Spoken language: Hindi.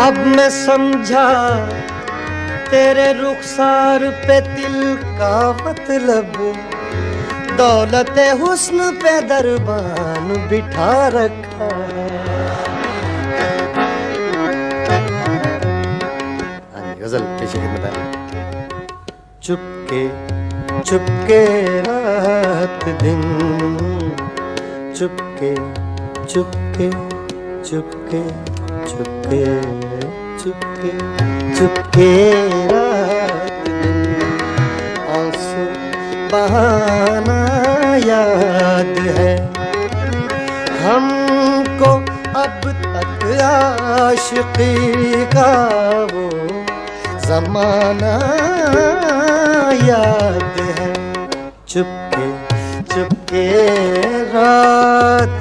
अब मैं समझा तेरे रुखसार पे दिल का मतलब, दौलते हुस्न पे दरबान बिठा रखा। गजल पेश खिदमत है। चुपके चुपके रात दिन, चुपके चुपके चुपके चुपके चुपके चुपके रात दिन, आंसू बहाना याद है हमको अब तक आशिकी का वो ज़माना याद है। चुपके चुपके रात